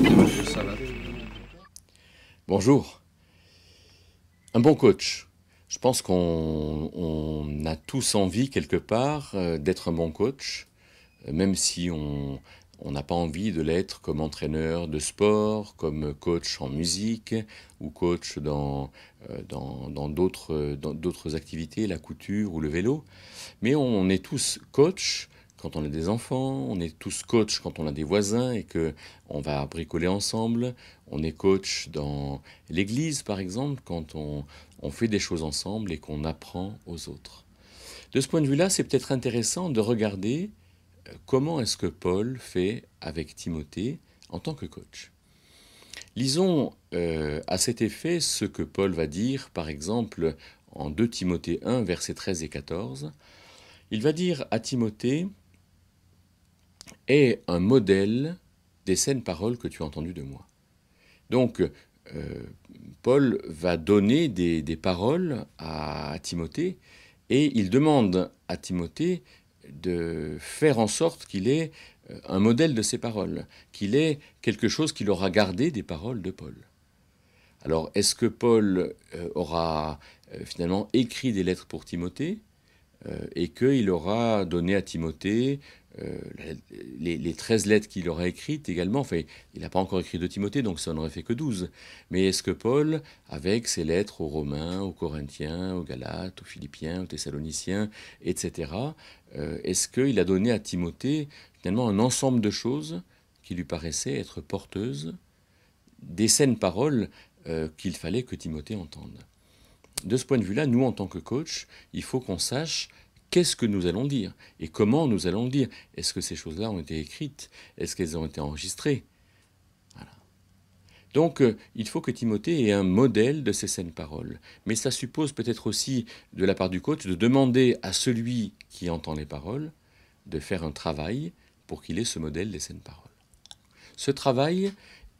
Ça va. Bonjour. Un bon coach. Je pense qu'on a tous envie quelque part d'être un bon coach, même si on n'a pas envie de l'être comme entraîneur de sport, comme coach en musique ou coach dans d'autres activités, la couture ou le vélo. Mais on est tous coach quand on a des enfants, on est tous coach quand on a des voisins et que on va bricoler ensemble. On est coach dans l'église, par exemple, quand on fait des choses ensemble et qu'on apprend aux autres. De ce point de vue-là, c'est peut-être intéressant de regarder comment est-ce que Paul fait avec Timothée en tant que coach. Lisons à cet effet ce que Paul va dire, par exemple, en 2 Timothée 1, versets 13 et 14. Il va dire à Timothée, est un modèle des saines paroles que tu as entendues de moi. Donc, Paul va donner des paroles à Timothée et il demande à Timothée de faire en sorte qu'il ait un modèle de ces paroles, qu'il ait quelque chose qu'il aura gardé des paroles de Paul. Alors, est-ce que Paul aura finalement écrit des lettres pour Timothée et qu'il aura donné à Timothée les 13 lettres qu'il aura écrites également. Enfin, il n'a pas encore écrit de Timothée, donc ça n'aurait fait que 12. Mais est-ce que Paul, avec ses lettres aux Romains, aux Corinthiens, aux Galates, aux Philippiens, aux Thessaloniciens, etc., est-ce qu'il a donné à Timothée finalement un ensemble de choses qui lui paraissaient être porteuses des saines paroles qu'il fallait que Timothée entende? De ce point de vue-là, nous, en tant que coach, il faut qu'on sache qu'est-ce que nous allons dire et comment nous allons le dire. Est-ce que ces choses-là ont été écrites? Est-ce qu'elles ont été enregistrées? Voilà. Donc, il faut que Timothée ait un modèle de ces saines paroles. Mais ça suppose peut-être aussi, de la part du coach, de demander à celui qui entend les paroles de faire un travail pour qu'il ait ce modèle des saines paroles. Ce travail,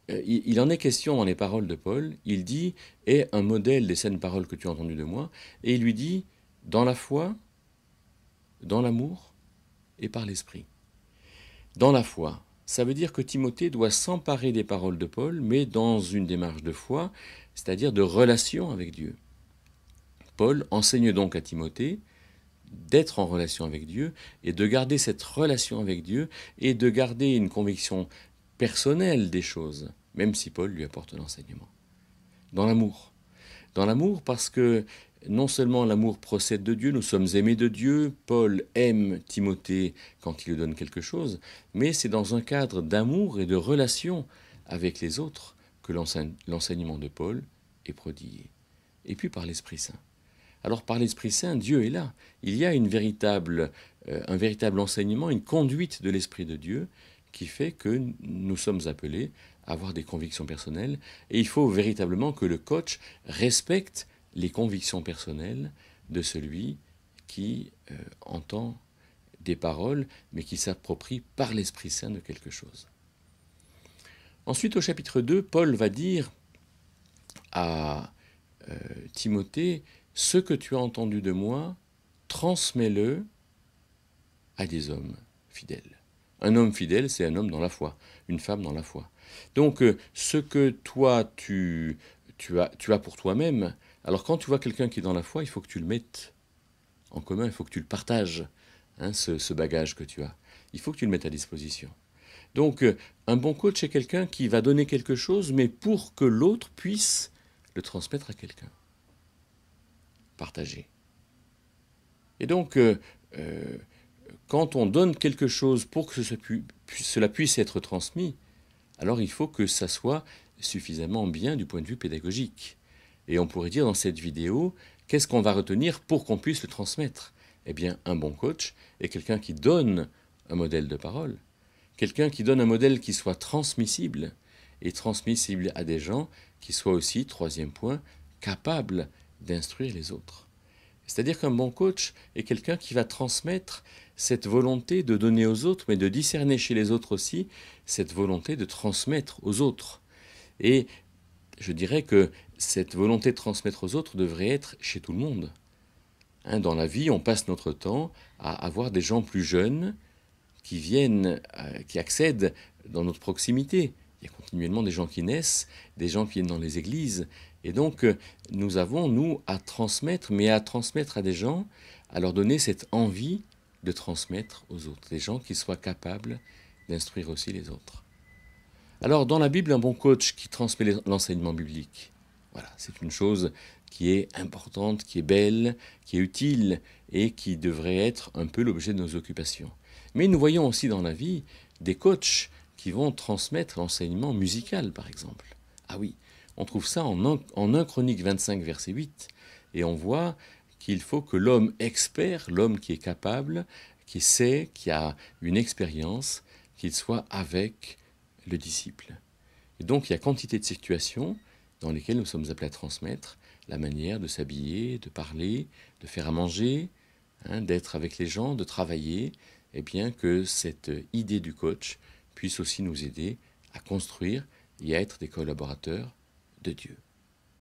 il en est question dans les paroles de Paul. Il dit « est un modèle des saines paroles que tu as entendues de moi ». Et il lui dit « dans la foi, dans l'amour et par l'esprit ». Dans la foi, ça veut dire que Timothée doit s'emparer des paroles de Paul, mais dans une démarche de foi, c'est-à-dire de relation avec Dieu. Paul enseigne donc à Timothée d'être en relation avec Dieu et de garder cette relation avec Dieu et de garder une conviction personnelle des choses, même si Paul lui apporte l'enseignement. Dans l'amour. Dans l'amour parce que non seulement l'amour procède de Dieu, nous sommes aimés de Dieu, Paul aime Timothée quand il lui donne quelque chose, mais c'est dans un cadre d'amour et de relation avec les autres que l'enseignement de Paul est prodigué. Et puis par l'Esprit Saint. Alors par l'Esprit Saint, Dieu est là. Il y a un véritable enseignement, une conduite de l'Esprit de Dieu qui fait que nous sommes appelés à avoir des convictions personnelles. Et il faut véritablement que le coach respecte les convictions personnelles de celui qui entend des paroles, mais qui s'approprie par l'Esprit Saint de quelque chose. Ensuite, au chapitre 2, Paul va dire à Timothée, « Ce que tu as entendu de moi, transmets-le à des hommes fidèles. » Un homme fidèle, c'est un homme dans la foi, une femme dans la foi. Donc, ce que toi, tu as pour toi-même, alors quand tu vois quelqu'un qui est dans la foi, il faut que tu le mettes en commun, il faut que tu le partages, hein, ce bagage que tu as. Il faut que tu le mettes à disposition. Donc, un bon coach est quelqu'un qui va donner quelque chose, mais pour que l'autre puisse le transmettre à quelqu'un. Partager. Et donc, quand on donne quelque chose pour que cela puisse être transmis, alors il faut que ça soit suffisamment bien du point de vue pédagogique. Et on pourrait dire dans cette vidéo, qu'est-ce qu'on va retenir pour qu'on puisse le transmettre? Eh bien, un bon coach est quelqu'un qui donne un modèle de parole, quelqu'un qui donne un modèle qui soit transmissible, et transmissible à des gens qui soient aussi, troisième point, capables d'instruire les autres. C'est-à-dire qu'un bon coach est quelqu'un qui va transmettre cette volonté de donner aux autres, mais de discerner chez les autres aussi cette volonté de transmettre aux autres. Et je dirais que cette volonté de transmettre aux autres devrait être chez tout le monde. Hein, dans la vie, on passe notre temps à avoir des gens plus jeunes qui viennent, qui accèdent dans notre proximité, Il y a continuellement des gens qui naissent, des gens qui viennent dans les églises. Et donc, nous avons, nous, à transmettre, mais à transmettre à des gens, à leur donner cette envie de transmettre aux autres. Des gens qui soient capables d'instruire aussi les autres. Alors, dans la Bible, un bon coach qui transmet l'enseignement biblique, voilà, c'est une chose qui est importante, qui est belle, qui est utile et qui devrait être un peu l'objet de nos occupations. Mais nous voyons aussi dans la vie des coachs qui vont transmettre l'enseignement musical, par exemple. Ah oui, on trouve ça en 1 Chronique 25, verset 8, et on voit qu'il faut que l'homme expert, l'homme qui est capable, qui sait, qui a une expérience, qu'il soit avec le disciple. Et donc il y a quantité de situations dans lesquelles nous sommes appelés à transmettre la manière de s'habiller, de parler, de faire à manger, d'être avec les gens, de travailler, et bien que cette idée du coach puisse aussi nous aider à construire et à être des collaborateurs de Dieu.